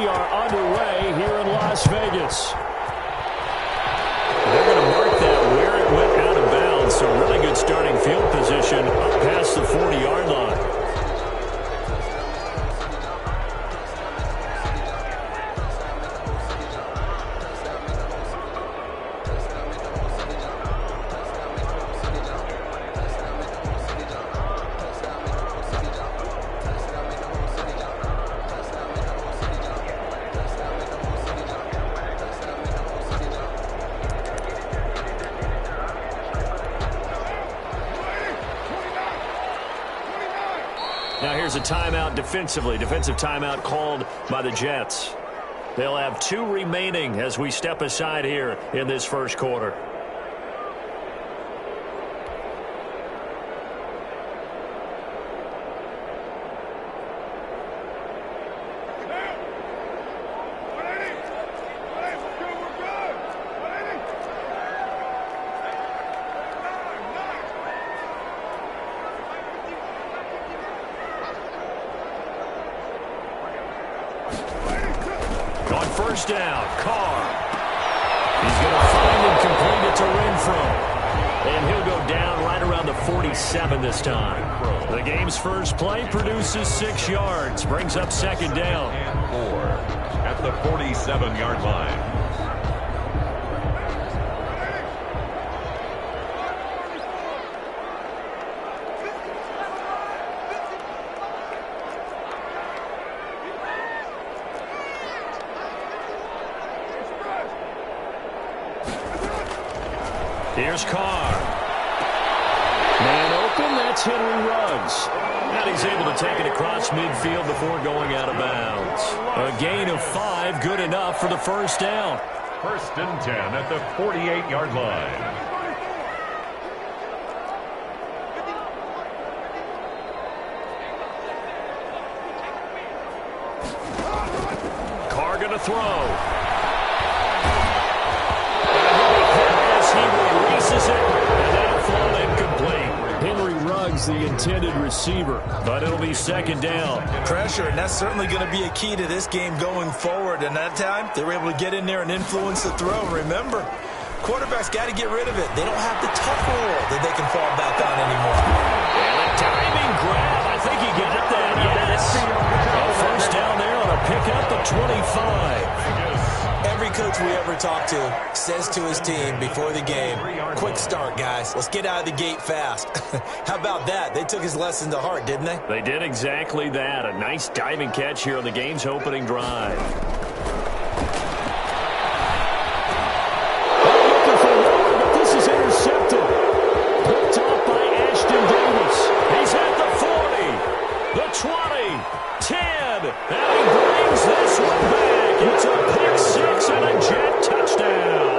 we are underway here in Las Vegas. They're going to mark that where it went out of bounds. So really good starting field position up past the 40-yard line. Now here's a timeout defensively. Defensive timeout called by the Jets. They'll have 2 remaining as we step aside here in this first quarter. On first down, Carr. He's going to find and complete it to Renfro. And he'll go down right around the 47 this time. The game's first play produces 6 yards. Brings up second down. And 4 at the 47-yard line. Here's Carr. Man open, that's Henry Ruggs. And he's able to take it across midfield before going out of bounds. A gain of 5, good enough for the first down. First and 10 at the 48-yard line. Carr going to throw. The intended receiver, but it'll be second down. Pressure, and that's certainly going to be a key to this game going forward. And that time, they were able to get in there and influence the throw. Remember, quarterbacks got to get rid of it. They don't have the tough roll that they can fall back on anymore. And a diving grab. I think he got that, yes. A first down there on a pickup of 25. Every coach we ever talk to says to his team before the game, quick start, guys. Let's get out of the gate fast. How about that? They took his lesson to heart, didn't they? They did exactly that. A nice diving catch here on the game's opening drive. Looking for more, but this is intercepted. Picked off by Ashton Davis. He's at the 40, the 20, 10, and he brings this one back. It's a pick 6 and a Jet touchdown.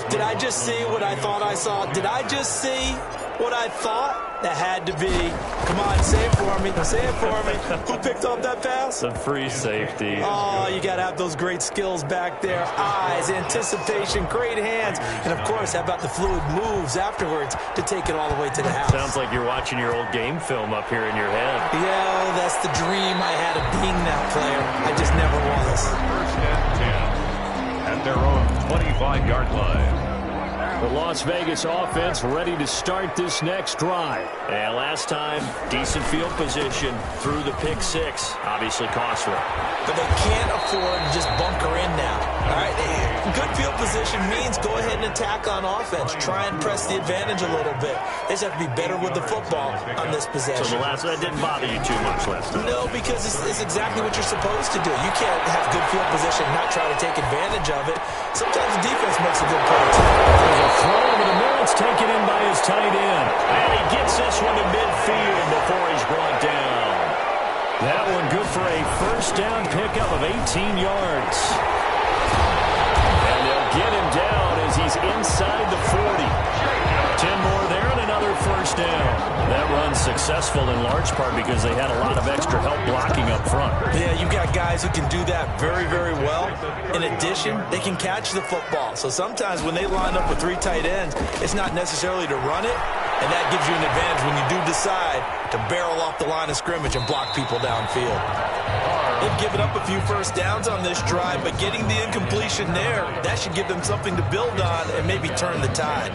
Did I just see what I thought I saw? Did I just see what I thought? That had to be. Come on, say it for me. Say it for me. Who picked up that pass? The free safety. Oh, you got to have those great skills back there. Eyes, anticipation, great hands. And, of course, how about the fluid moves afterwards to take it all the way to the house? Sounds like you're watching your old game film up here in your head. Yeah, that's the dream I had of being that player. I just never was. First and 10 at their own 25-yard line. The Las Vegas offense ready to start this next drive. And last time, decent field position through the pick 6. Obviously costly. But they can't afford to just bunker in now. All right, good field position means go ahead and attack on offense. Try and press the advantage a little bit. They just have to be better with the football on this possession. So that didn't bother you too much last time? No, because it's exactly what you're supposed to do. You can't have good field position and not try to take advantage of it. Sometimes the defense makes a good play, too. There's a throw over the middle. It's taken in by his tight end. And he gets this one to midfield before he's brought down. That one good for a first down pickup of 18 yards. And they'll get him down as he's inside the 40. 10 more there and another first down. That run's successful in large part because they had a lot of extra help blocking up front. Yeah, you got guys who can do that very, very well. In addition, they can catch the football. So sometimes when they line up with 3 tight ends, it's not necessarily to run it, and that gives you an advantage when you do decide to barrel off the line of scrimmage and block people downfield. They've given up a few first downs on this drive, but getting the incompletion there, that should give them something to build on and maybe turn the tide.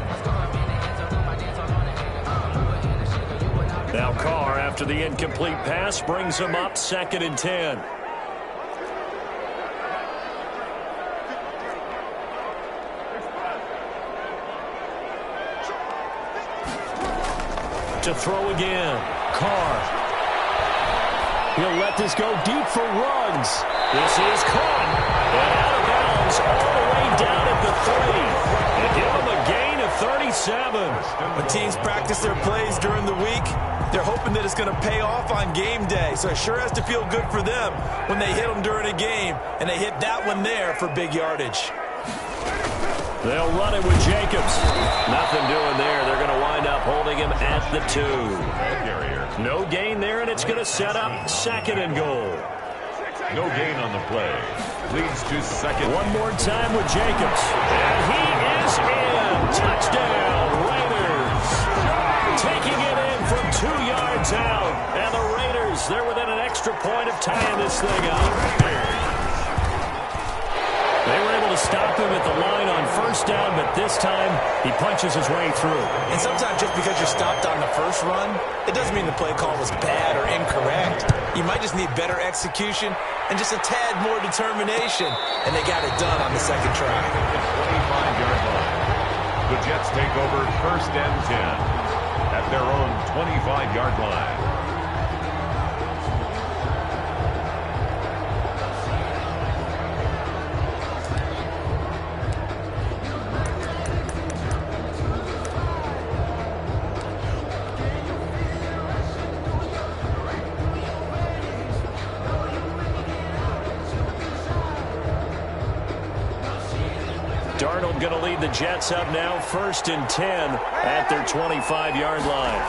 Now Carr, after the incomplete pass, brings him up 2nd and 10. To throw again. Carr. He'll let this go deep for Ruggs. This is caught. And out of bounds all the way down at the 3. And give him a gain of 37. When teams practice their plays during the week, they're hoping that it's going to pay off on game day. So it sure has to feel good for them when they hit them during a game. And they hit that one there for big yardage. They'll run it with Jacobs. Nothing doing there. They're going to wind up holding him at the 2. No gain there, and it's going to set up 2nd and goal. No gain on the play. Leads to 2nd. One more time with Jacobs. And he is in. Touchdown, Raiders. Taking it in from 2 yards out. And the Raiders, they're within an extra point of tying this thing up. They were able to stop him at the line on 1st down, but this time he punches his way through. And sometimes just because you're stopped on the first run, it doesn't mean the play call was bad or incorrect. You might just need better execution and just a tad more determination. And they got it done on the 2nd try. 25-yard line. The Jets take over 1st and 10 at their own 25-yard line. Darnold going to lead the Jets up now 1st and 10 at their 25-yard line.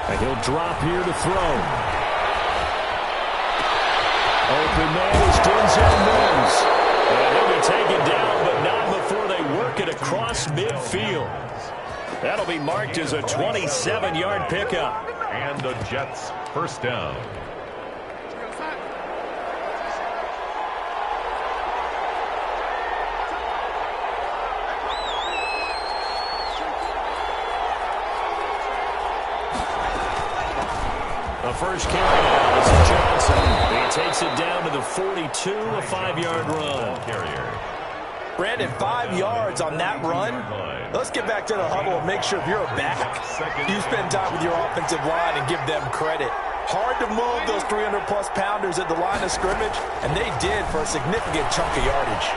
And he'll drop here to throw. Open man is Denzel Mims. And he'll be taken down, but not before they work it across midfield. That'll be marked as a 27-yard pickup. And the Jets 1st down. The first carry now is Johnson. He takes it down to the 42, a 5-yard run. Brandon, 5 yards on that run. Let's get back to the huddle and make sure if you're a back, you spend time with your offensive line and give them credit. Hard to move those 300-plus pounders at the line of scrimmage, and they did for a significant chunk of yardage.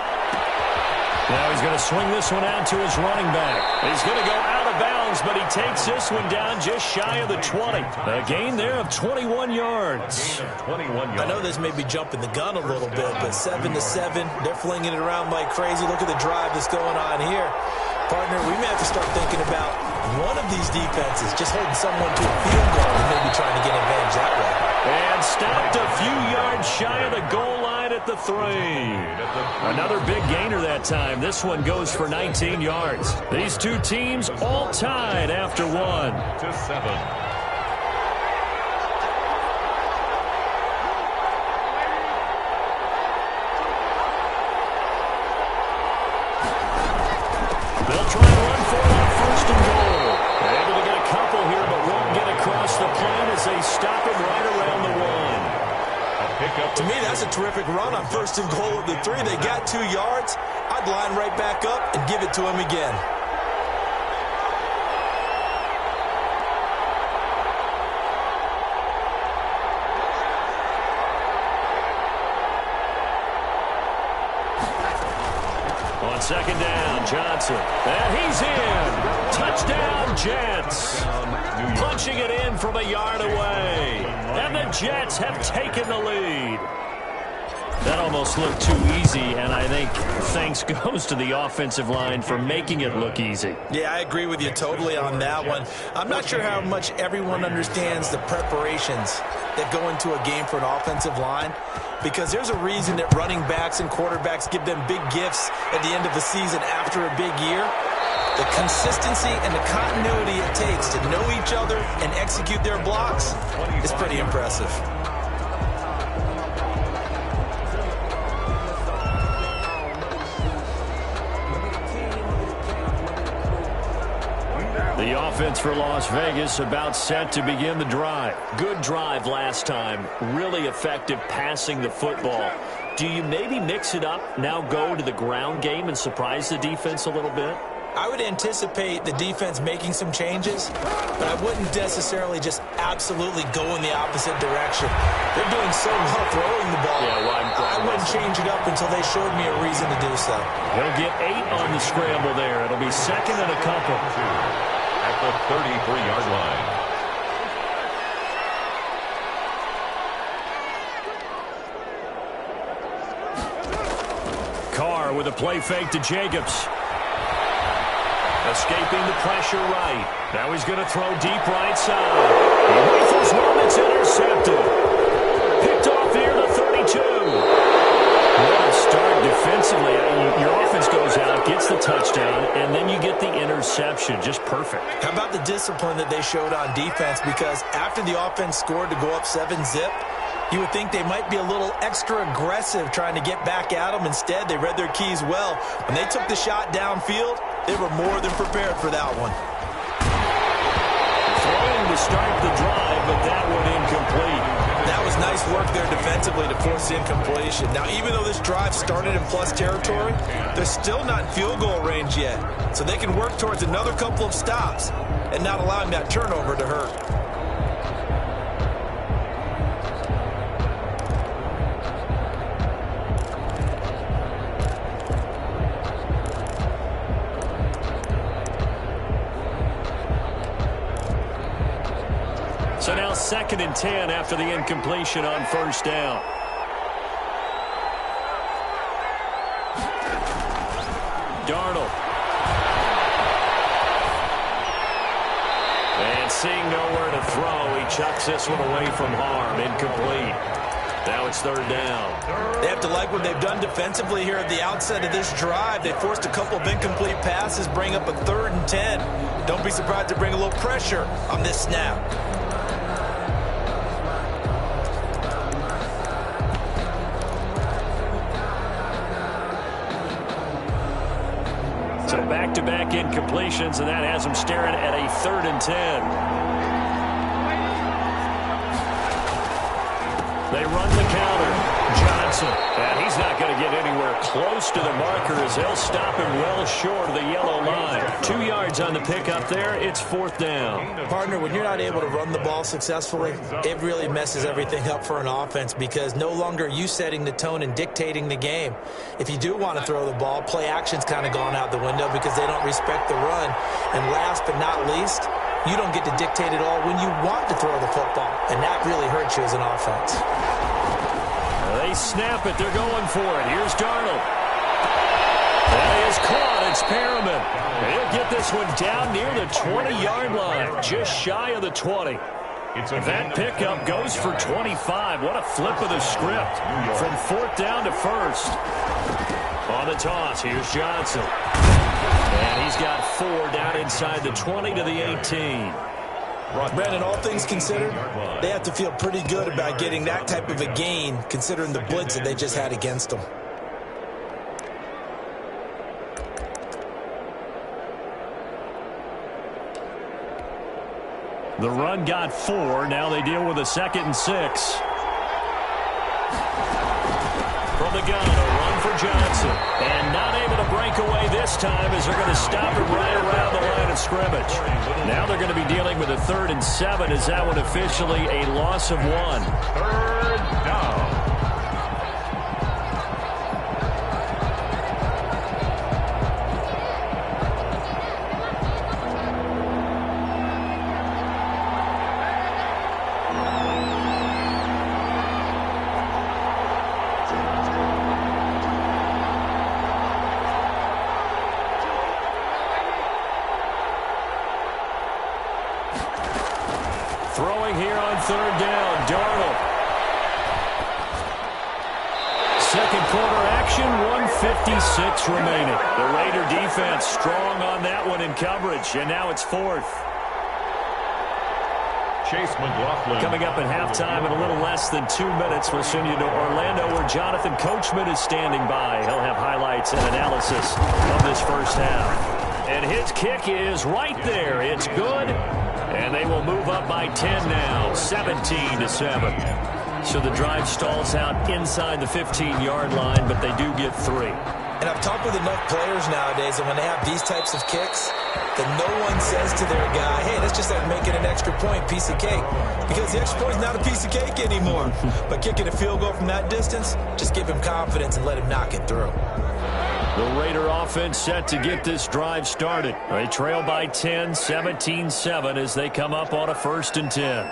Now he's going to swing this one out to his running back. He's going to go out of bounds, but he takes this one down just shy of the 20. A gain there of 21 yards. I know this may be jumping the gun a little bit, but 7-7, they're flinging it around like crazy. Look at the drive that's going on here. Partner, we may have to start thinking about one of these defenses just holding someone to a field goal and maybe trying to get advantage that way. And stopped a few yards shy of the goal line at the 3. Another big gainer that time. This one goes for 19 yards. These two teams all tied after 1. To 7. They'll try and run for it on 1st and goal. They're able to get a couple here, but won't get across the plane as they stop him right around the 1. To me, that's a terrific run on 1st and goal of the 3. They got 2 yards. I'd line right back up and give it to him again. On 2nd down, Johnson. And he's in. Touchdown, Jets. Punching it in from a yard away. And the Jets have taken the lead. That almost looked too easy, and I think thanks goes to the offensive line for making it look easy. Yeah, I agree with you totally on that one. I'm not sure how much everyone understands the preparations that go into a game for an offensive line, because there's a reason that running backs and quarterbacks give them big gifts at the end of the season after a big year. The consistency and the continuity it takes to know each other and execute their blocks is pretty impressive. The offense for Las Vegas about set to begin the drive. Good drive last time. Really effective passing the football. Do you maybe mix it up, now go to the ground game and surprise the defense a little bit? I would anticipate the defense making some changes, but I wouldn't necessarily just absolutely go in the opposite direction. They're doing so well throwing the ball. I wouldn't change it up until they showed me a reason to do so. He'll get 8 on the scramble there. It'll be second and a couple. At the 33-yard line. Carr with a play fake to Jacobs. Escaping the pressure right. Now he's going to throw deep right side. He rifles one that's intercepted. Picked off near the 32. What a start defensively. Your offense goes out, gets the touchdown, and then you get the interception. Just perfect. How about the discipline that they showed on defense? Because after the offense scored to go up 7-zip, you would think they might be a little extra aggressive trying to get back at them. Instead, they read their keys well. When they took the shot downfield, they were more than prepared for that one. Throwing to start the drive, but that one incomplete. That was nice work there defensively to force the incompletion. Now, even though this drive started in plus territory, they're still not in field goal range yet. So they can work towards another couple of stops and not allowing that turnover to hurt. So now 2nd and 10 after the incompletion on first down. Darnold. And seeing nowhere to throw, he chucks this one away from harm. Incomplete. Now it's 3rd down. They have to like what they've done defensively here at the outset of this drive. They forced a couple of incomplete passes, bring up a 3rd and 10. Don't be surprised to bring a little pressure on this snap. So back-to-back incompletions, and that has him staring at a 3rd and 10. They run the counter. Johnson, and he's not going to get anywhere close to the marker as they'll stop him well short of the yellow line. 2 yards on the pickup there. It's 4th down. Partner, when you're not able to run the ball successfully, it really messes everything up for an offense because no longer are you setting the tone and dictating the game. If you do want to throw the ball, play action's kind of gone out the window because they don't respect the run. And last but not least, you don't get to dictate it all when you want to throw the football, and that really hurts you as an offense. They snap it. They're going for it. Here's Darnold. That is caught. It's Perriman. He'll get this one down near the 20-yard line, just shy of the 20. That pickup goes for 25. What a flip of the script from 4th down to 1st. On the toss, here's Johnson. And he's got 4 down inside the 20 to the 18. Brandon, all things considered, they have to feel pretty good about getting that type of a gain considering the blitz that they just had against them. The run got 4. Now they deal with a 2nd and 6. From the gun, a run for Johnson. And not able to break away this time as they're going to stop him right around the line of scrimmage. Now they're going to be dealing with a 3rd and 7 as that one officially a loss of 1. 3rd down. Throwing here on 3rd down, Darnold. 2nd quarter action, 1:56 remaining. The Raider defense strong on that one in coverage, and now it's 4th. Chase McLaughlin. Coming up at halftime in a little less than 2 minutes, we'll send you to Orlando where Jonathan Coachman is standing by. He'll have highlights and analysis of this first half. And his kick is right there. It's good. And they will move up by 10 now, 17-7. So the drive stalls out inside the 15-yard line, but they do get 3. And I've talked with enough players nowadays, and when they have these types of kicks, that no one says to their guy, hey, that's just like making an extra point, piece of cake. Because the extra point is not a piece of cake anymore. But kicking a field goal from that distance, just give him confidence and let him knock it through. The Raider offense set to get this drive started. They trail by 10, 17-7 as they come up on a 1st and 10.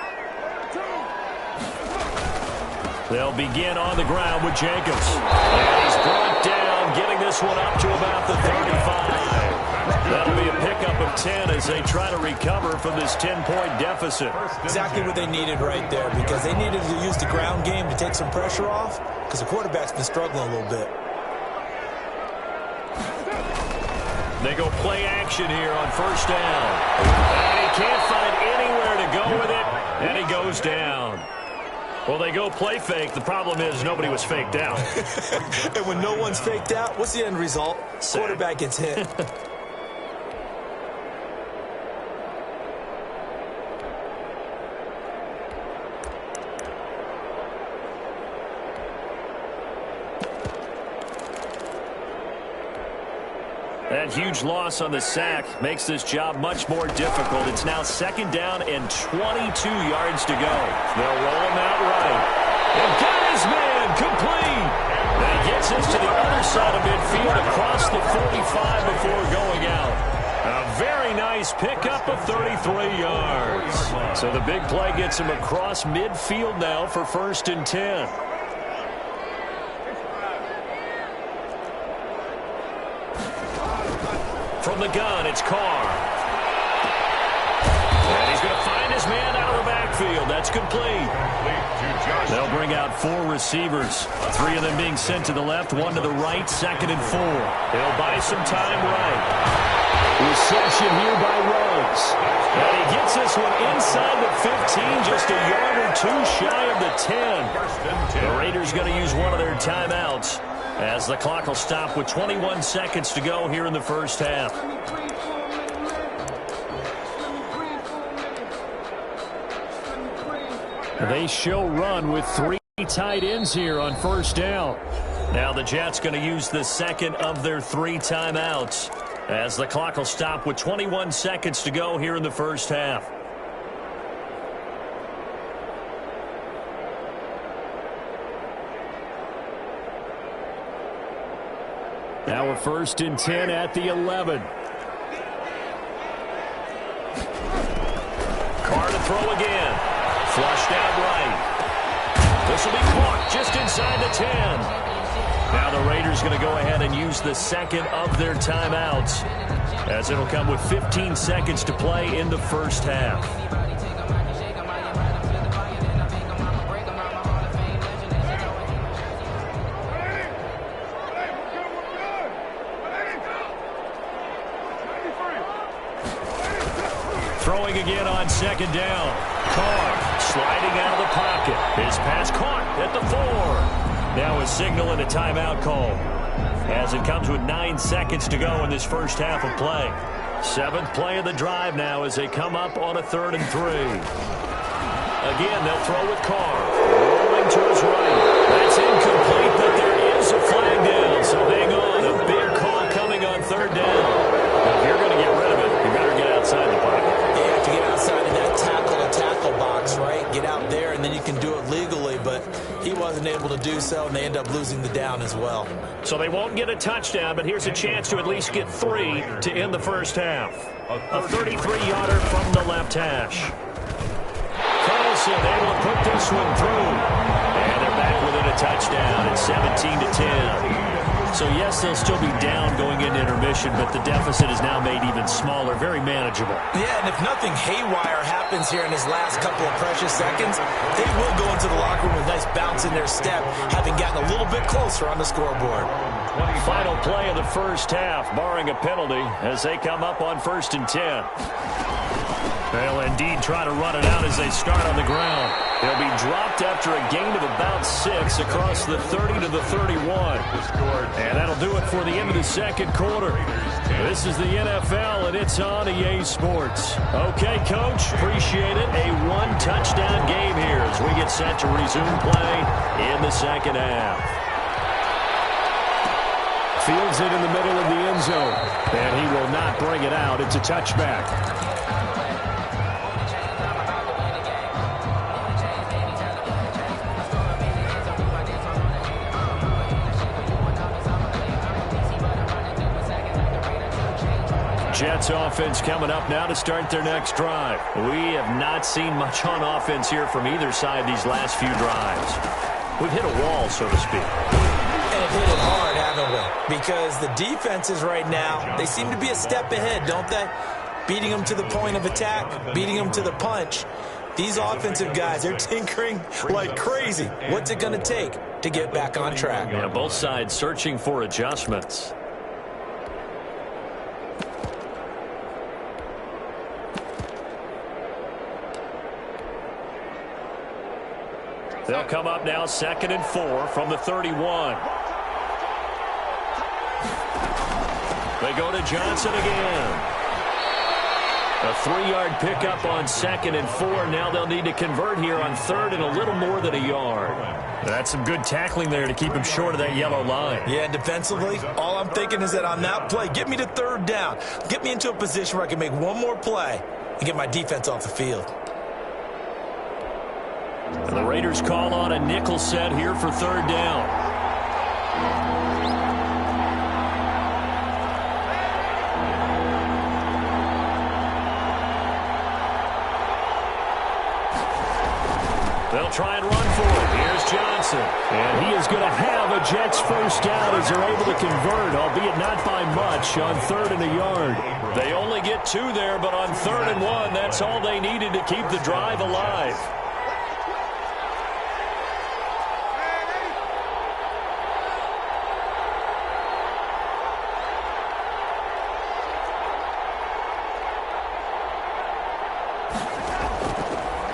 They'll begin on the ground with Jacobs. And he's brought down, getting this one up to about the 35. That'll be a pickup of 10 as they try to recover from this 10-point deficit. Exactly what they needed right there, because they needed to use the ground game to take some pressure off, because the quarterback's been struggling a little bit. They go play action here on 1st down. And he can't find anywhere to go with it, and he goes down. Well, they go play fake. The problem is nobody was faked out. And when no one's faked out, what's the end result? Quarterback gets hit. That huge loss on the sack makes this job much more difficult. It's now 2nd down and 22 yards to go. They'll roll him out right. And got his man complete. And he gets us to the other side of midfield across the 45 before going out. A very nice pickup of 33 yards. So the big play gets him across midfield now for 1st and 10. From the gun, it's Carr. And he's going to find his man out of the backfield. That's complete. They'll bring out 4 receivers. 3 of them being sent to the left, 1 to the right, 2nd and 4. They'll buy some time right. Reception here by Ruggs. And he gets this one inside the 15, just a yard or 2 shy of the 10. The Raiders going to use one of their timeouts, as the clock will stop with 21 seconds to go here in the 1st half. They show run with 3 tight ends here on 1st down. Now the Jets going to use the 2nd of their 3 timeouts, as the clock will stop with 21 seconds to go here in the 1st half. Now we're 1st and 10 at the 11. Carr to throw again. Flushed out right. This will be caught just inside the 10. Now the Raiders going to go ahead and use the 2nd of their timeouts, as it'll come with 15 seconds to play in the 1st half. Throwing again on 2nd down. Carr sliding out of the pocket. His pass caught at the 4. Now a signal and a timeout call, as it comes with 9 seconds to go in this 1st half of play. 7th play of the drive now as they come up on a 3rd and 3. Again, they'll throw with Carr. Rolling to his right. That's incomplete, but there is a flag down. So hang on. A big call coming on 3rd down. If you're going to get rid of it, you better get outside the pocket. You have to get outside of that tackle box, right? Get out there, and then you can do it legally, but he wasn't able to do so, and they end up losing the down as well. So they won't get a touchdown, but here's a chance to at least get 3 to end the 1st half. A 33-yarder from the left hash. Carlson able to put this one through. And they're back within a touchdown at 17-10. So, yes, they'll still be down going into intermission, but the deficit is now made even smaller, very manageable. Yeah, and if nothing haywire happens here in his last couple of precious seconds, they will go into the locker room with a nice bounce in their step, having gotten a little bit closer on the scoreboard. 25. Final play of the first half, barring a penalty, as they come up on 1st and 10. They'll indeed try to run it out as they start on the ground. They'll be dropped after a gain of about 6 across the 30 to the 31. And that'll do it for the end of the second quarter. This is the NFL, and it's on EA Sports. Okay, Coach, appreciate it. A one-touchdown game here as we get set to resume play in the second half. Fields it in the middle of the end zone, and he will not bring it out. It's a touchback. Jets offense coming up now to start their next drive. We have not seen much on offense here from either side these last few drives. We've hit a wall, so to speak. And hit it hard, haven't we? Because the defenses right now, they seem to be a step ahead, don't they? Beating them to the point of attack, beating them to the punch. These offensive guys, they're tinkering like crazy. What's it going to take to get back on track? Yeah, both sides searching for adjustments. They'll come up now 2nd and 4 from the 31. They go to Johnson again. A 3-yard pickup on 2nd and 4. Now they'll need to convert here on 3rd and a little more than a yard. That's some good tackling there to keep him short of that yellow line. Yeah, and defensively, all I'm thinking is that on that play, get me to 3rd down. Get me into a position where I can make one more play and get my defense off the field. And the Raiders call on a nickel set here for 3rd down. They'll try and run for it. Here's Johnson. And he is going to have a Jets first down as they're able to convert, albeit not by much, on 3rd and a yard. They only get 2 there, but on 3rd and 1, that's all they needed to keep the drive alive.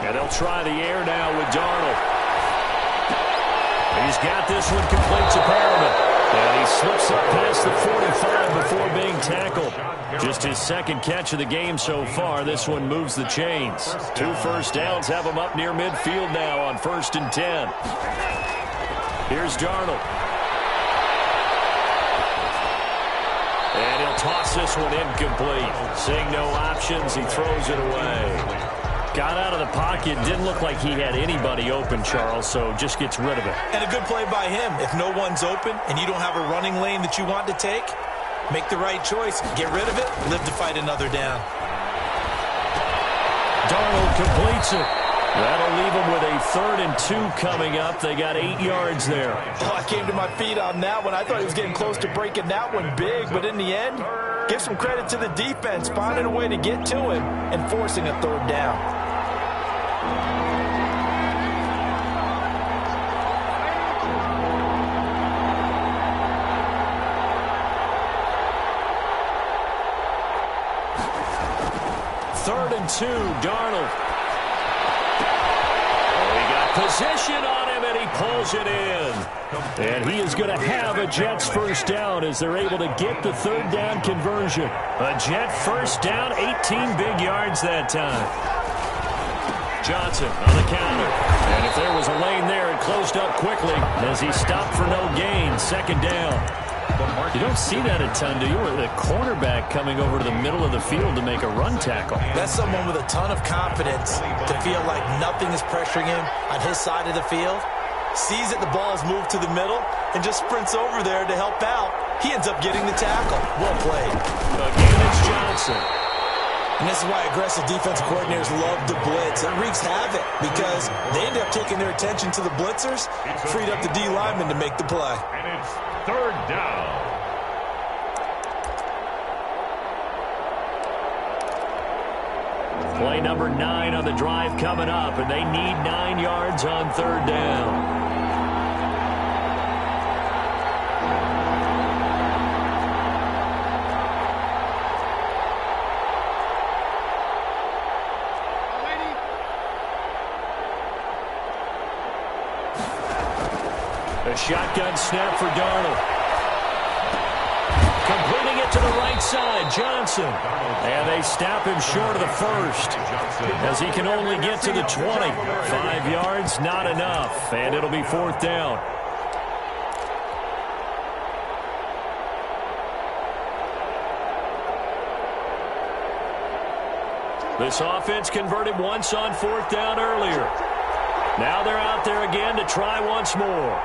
And they'll try the air now with Darnold. He's got this one complete to Perriman. And he slips up past the 45 before being tackled. Just his 2nd catch of the game so far. This one moves the chains. 2 first downs have him up near midfield now on 1st and 10. Here's Darnold. And he'll toss this one incomplete. Seeing no options, he throws it away. Got out of the pocket. Didn't look like he had anybody open, Charles, so just gets rid of it. And a good play by him. If no one's open and you don't have a running lane that you want to take, make the right choice. Get rid of it. Live to fight another down. Darnold completes it. That'll leave them with a 3rd and 2 coming up. They got 8 yards there. Oh, I came to my feet on that one. I thought he was getting close to breaking that one big, but in the end, give some credit to the defense, finding a way to get to him and forcing a 3rd down. Third and 2, Darnold. Oh, he got position on him, and he pulls it in. And he is going to have a Jets first down as they're able to get the 3rd down conversion. A Jet first down, 18 big yards that time. Johnson on the counter. And if there was a lane there, it closed up quickly as he stopped for no gain. 2nd down. You don't see that a ton, do you? With a cornerback coming over to the middle of the field to make a run tackle. That's someone with a ton of confidence to feel like nothing is pressuring him on his side of the field. Sees that the ball has moved to the middle and just sprints over there to help out. He ends up getting the tackle. Well played. Again, it's Johnson. And this is why aggressive defensive coordinators love to blitz. It wreaks havoc because they end up taking their attention to the blitzers, freed up the D lineman to make the play. And it's 3rd down. Play number 9 on the drive coming up, and they need 9 yards on 3rd down. A shotgun snap for Darnold. Completing it to the right side, Johnson. And they stop him short of the first as he can only get to the 20. 5 yards, not enough, and it'll be 4th down. This offense converted once on 4th down earlier. Now they're out there again to try once more.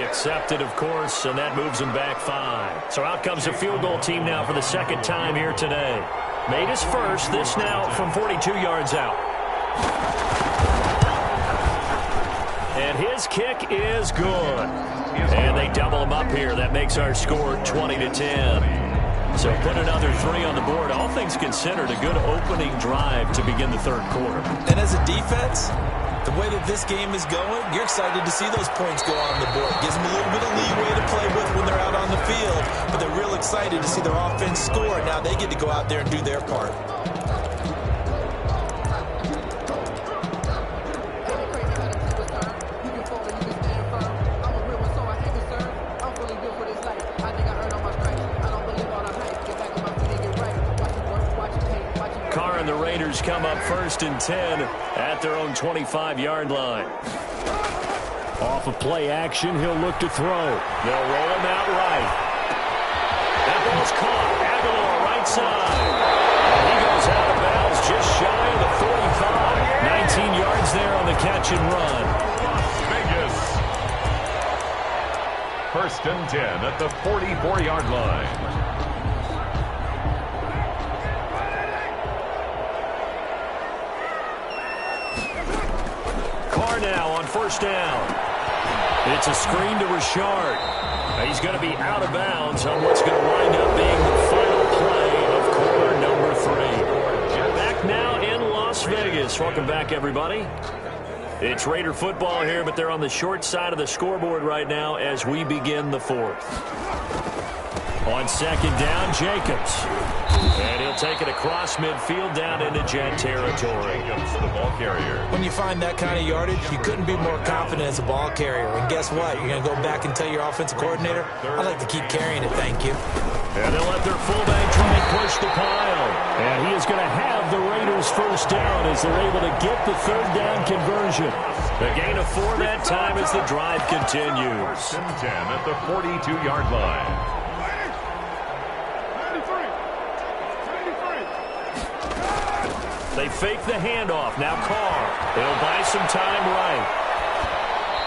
Accepted, of course, and that moves him back 5. So out comes a field goal team now for the second time here today. Made his first, this now from 42 yards out. And his kick is good. And they double him up here. That makes our score 20-10. So put another 3 on the board. All things considered, a good opening drive to begin the third quarter. And as a defense, the way that this game is going, you're excited to see those points go on the board. Gives them a little bit of leeway to play with when they're out on the field, but they're real excited to see their offense score. Now they get to go out there and do their part. The Raiders come up 1st and 10 at their own 25-yard line. Off of play action, he'll look to throw. They'll roll him out right. That ball's caught. Aguilar right side. And he goes out of bounds just shy of the 45. 19 yards there on the catch and run. Las Vegas. 1st and 10 at the 44-yard line. Now on 1st down. It's a screen to Richard. He's going to be out of bounds on what's going to wind up being the final play of quarter number 3. Back now in Las Vegas. Welcome back, everybody. It's Raider football here, but they're on the short side of the scoreboard right now as we begin the 4th. On 2nd down, Jacobs. And he'll take it across midfield down into Jet territory. Jacobs, the ball carrier. When you find that kind of yardage, you couldn't be more confident as a ball carrier. And guess what? You're going to go back and tell your offensive coordinator, I'd like to keep carrying it, thank you. And they'll let their fullback try and push the pile. And he is going to have the Raiders 1st down as they're able to get the 3rd down conversion. The gain of 4 that time as the drive continues. 1st and 10 at the 42-yard line. They fake the handoff. Now Carr. They'll buy some time right.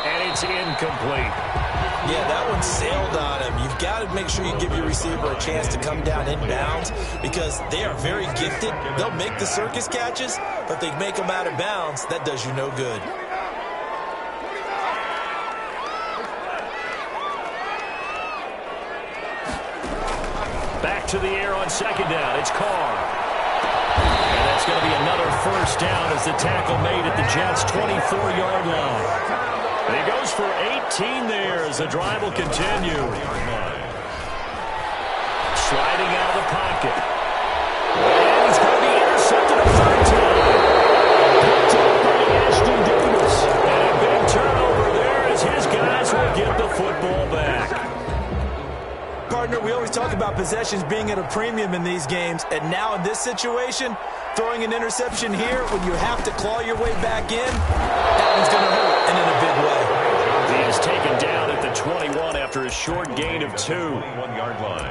And it's incomplete. Yeah, that one sailed on him. You've got to make sure you give your receiver a chance to come down inbounds because they are very gifted. They'll make the circus catches, but they make them out of bounds. That does you no good. Back to the air on 2nd down. It's Carr. And that's going to be another 1st down as the tackle made at the Jets' 24-yard line. And he goes for 18 there as the drive will continue. Sliding out of the pocket. And he's going to be intercepted a 3rd time. Picked up by Ashton Davis. And a big turnover there as his guys will get the football back. Partner, we always talk about possessions being at a premium in these games, and now in this situation, throwing an interception here when you have to claw your way back in, that one's going to hurt, and in a big way. He is taken down at the 21 after a short gain of 2.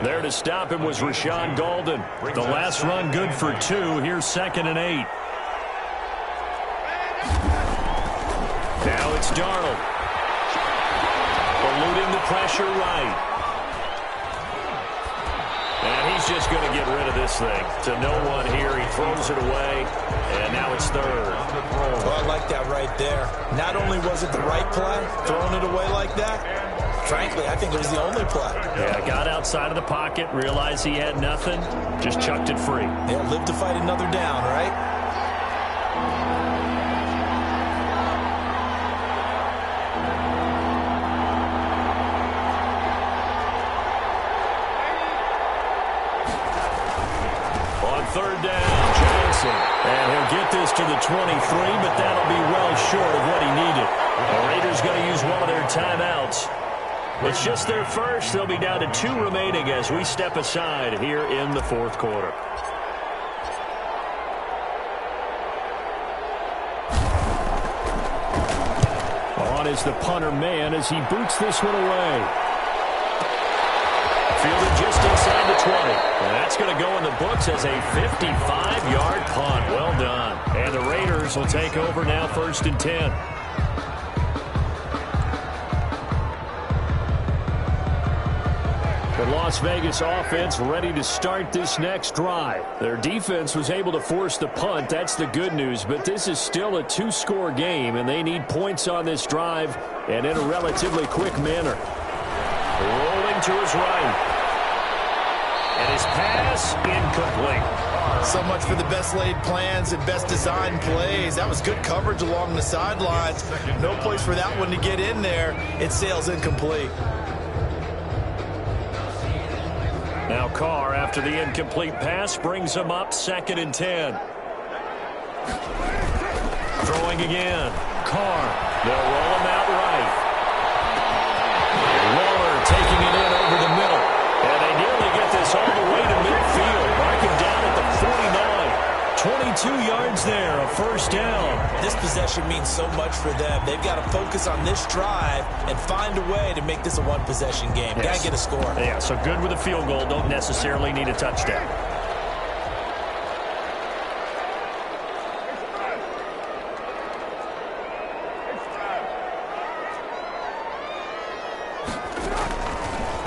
There to stop him was Rashawn Golden. The last run good for 2. Here's 2nd and 8. Now it's Darnold. Eluding the pressure right. And he's just going to get rid of this thing. To no one here. He throws it away. And now it's 3rd. Well, I like that right there. Not only was it the right play, throwing it away like that, frankly, I think it was the only play. Yeah, got outside of the pocket, realized he had nothing, just chucked it free. Yeah, live to fight another down, right? third down. Jackson. And he'll get this to the 23, but that'll be well short of what he needed. The Raiders going to use one of their timeouts. It's just their first. They'll be down to 2 remaining as we step aside here in the fourth quarter. On is the punter man as he boots this one away. Fielded just inside the 20. And that's going to go in the books as a 55-yard punt. Well done. And the Raiders will take over now, 1st and 10. The Las Vegas offense ready to start this next drive. Their defense was able to force the punt. That's the good news. But this is still a 2-score game, and they need points on this drive and in a relatively quick manner. Rolling to his right. And his pass incomplete. So much for the best laid plans and best designed plays. That was good coverage along the sidelines. No place for that one to get in there. It sails incomplete. Now Carr, after the incomplete pass, brings him up 2nd and 10. Throwing again. Carr. They'll roll him out right. Waller taking it in over the middle. And they nearly get this all the way to midfield. Mark him down at the 49. 22 yards there, a 1st down. This possession means so much for them. They've got to focus on this drive and find a way to make this a one-possession game. Yes. Got to get a score. Yeah, so good with a field goal. Don't necessarily need a touchdown.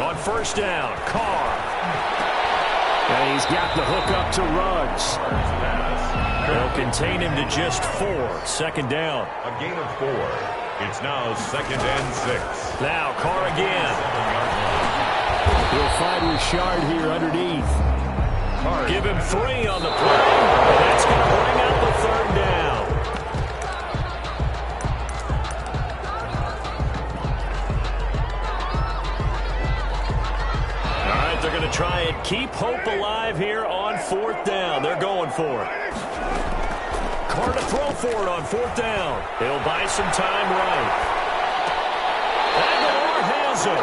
On 1st down, Carr. And he's got the hook up to Ruggs. They'll contain him to just 4. 2nd down. A gain of 4. It's now 2nd and 6. Now Carr again. He'll find Richard here underneath. Give him 3 on the play. And that's going to bring up the 3rd down. All right, they're going to try and keep hope alive here on 4th down. They're going for it. Carr to throw for it on 4th down. He'll buy some time right. Aguilar has it.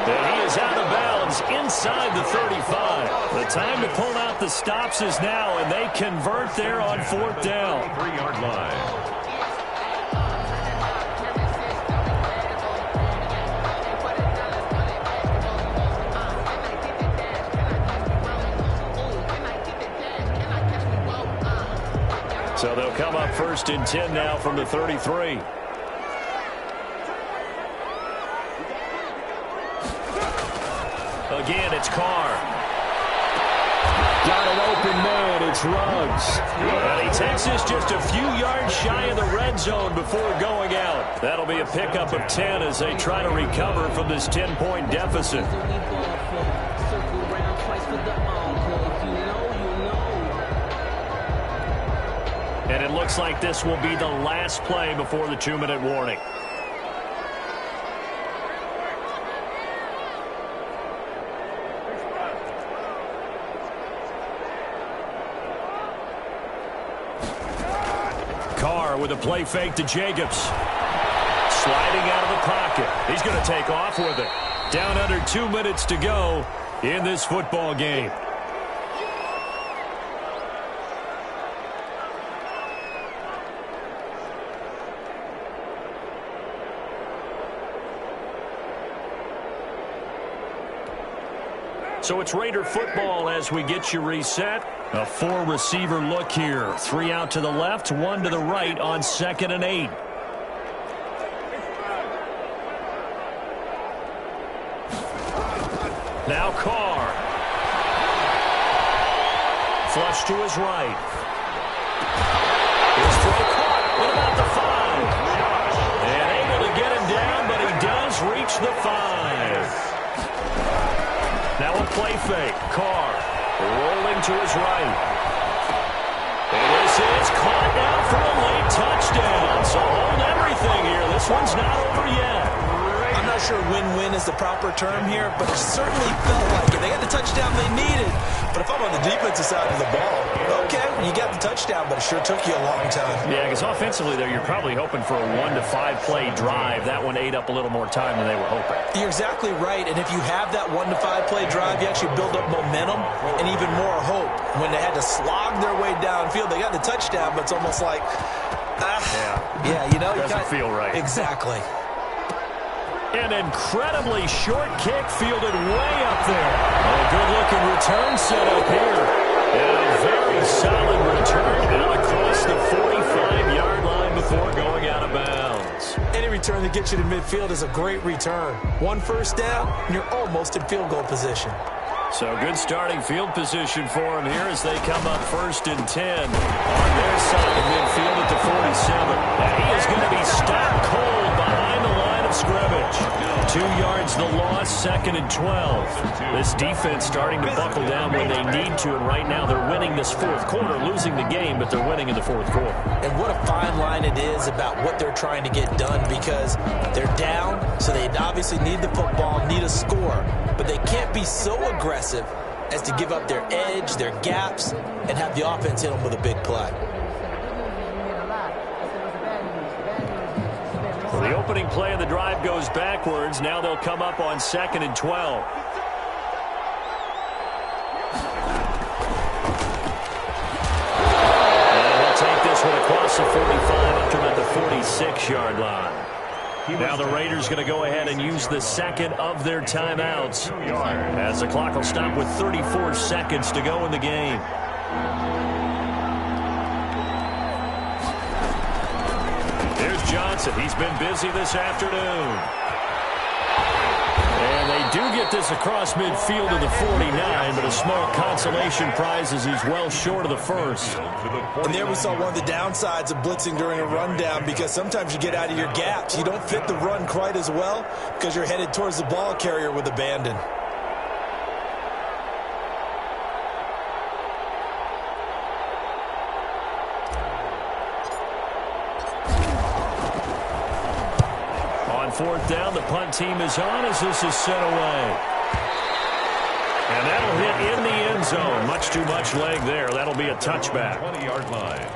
And he is out of bounds inside the 35. The time to pull out the stops is now, and they convert there on 4th down. 3-yard line. So they'll come up 1st and 10 now from the 33. Again, it's Carr. Got an open man. It's Ruggs. And he takes this just a few yards shy of the red zone before going out. That'll be a pickup of 10 as they try to recover from this 10-point deficit. And it looks like this will be the last play before the 2-minute warning. Carr with a play fake to Jacobs. Sliding out of the pocket. He's going to take off with it. Down under 2 minutes to go in this football game. So it's Raider football as we get you reset. A 4-receiver look here. 3 out to the left, 1 to the right on 2nd and 8. Now Carr. Flush to his right. His throw caught. What about the 5? And able to get him down, but he does reach the 5. Now a play fake. Carr rolling to his right. And this is caught now for a late touchdown. So hold everything here. This one's not over yet. I'm not sure win-win is the proper term here, but it certainly felt like it. They got the touchdown they needed, But if I'm on the defensive side of the ball, okay, you got the touchdown, but it sure took you a long time. Yeah, because offensively, though, you're probably hoping for a 1 to 5 play drive. That one ate up a little more time than they were hoping. You're exactly right, and if you have that 1 to 5 play drive, you actually build up momentum and even more hope. When they had to slog their way downfield, they got the touchdown, but it's almost like, you know, doesn't feel right. Exactly. An incredibly short kick fielded way up there. A good-looking return set up here. And a very solid return out across the 45-yard line before going out of bounds. Any return that gets you to midfield is a great return. 1 first down, and you're almost in field goal position. So good starting field position for him here as they come up 1st and 10 on their side of midfield at the 47. And he is going to be stopped cold behind the line of scrimmage. 2 yards the loss, 2nd and 12. This defense starting to buckle down when they need to, and right now they're winning this 4th quarter, losing the game, but they're winning in the 4th quarter. And what a fine line it is about what they're trying to get done, because they're down, so they obviously need the football, need a score, but they can't be so aggressive as to give up their edge, their gaps, and have the offense hit them with a big play. Well, the opening play of the drive goes backwards. Now they'll come up on 2nd and 12. And they'll take this one across the 45 up to about the 46-yard line. Now the Raiders going to go ahead and use the 2nd of their timeouts as the clock will stop with 34 seconds to go in the game. Here's Johnson. He's been busy this afternoon. And they do get this across midfield to the 49, but a small consolation prize as he's well short of the 1st. And there we saw one of the downsides of blitzing during a rundown, because sometimes you get out of your gaps. You don't fit the run quite as well because you're headed towards the ball carrier with abandon. On 4th down, the punt team is on as this is set away. And that'll hit in the end zone. Much too much leg there. That'll be a touchback. 20-yard line.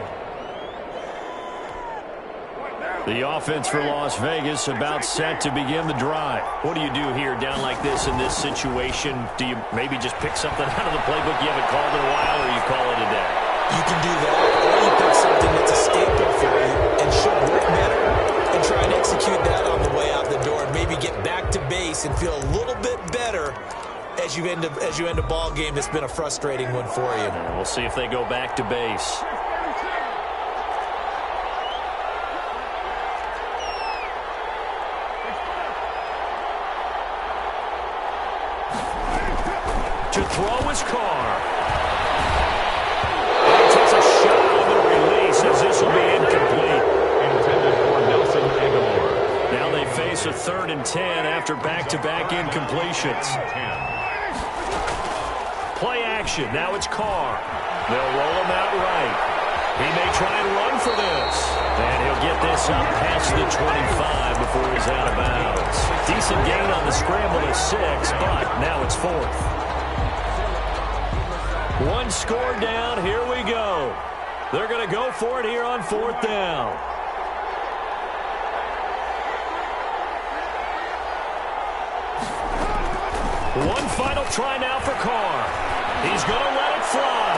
The offense for Las Vegas about set to begin the drive. What do you do here down like this in this situation? Do you maybe just pick something out of the playbook you haven't called in a while, or you call it a day? You can do that, or you pick something that's a staple for you and should work better, and try and execute that on the way out the door, and maybe get back to base and feel a little bit better as you end a ball game that's been a frustrating one for you. And we'll see if they go back to base. To throw his car. And he takes a shot on the release as this will be incomplete. Intended for Nelson Aguilar. Now they face a 3rd and 10 after back-to-back incompletions. Play action. Now it's Carr. They'll roll him out right. He may try and run for this. And he'll get this up past the 25 before he's out of bounds. Decent gain on the scramble to 6, but now it's 4th. 1 score down. Here we go. They're going to go for it here on 4th down. One final try now for Carr. He's going to let it fly.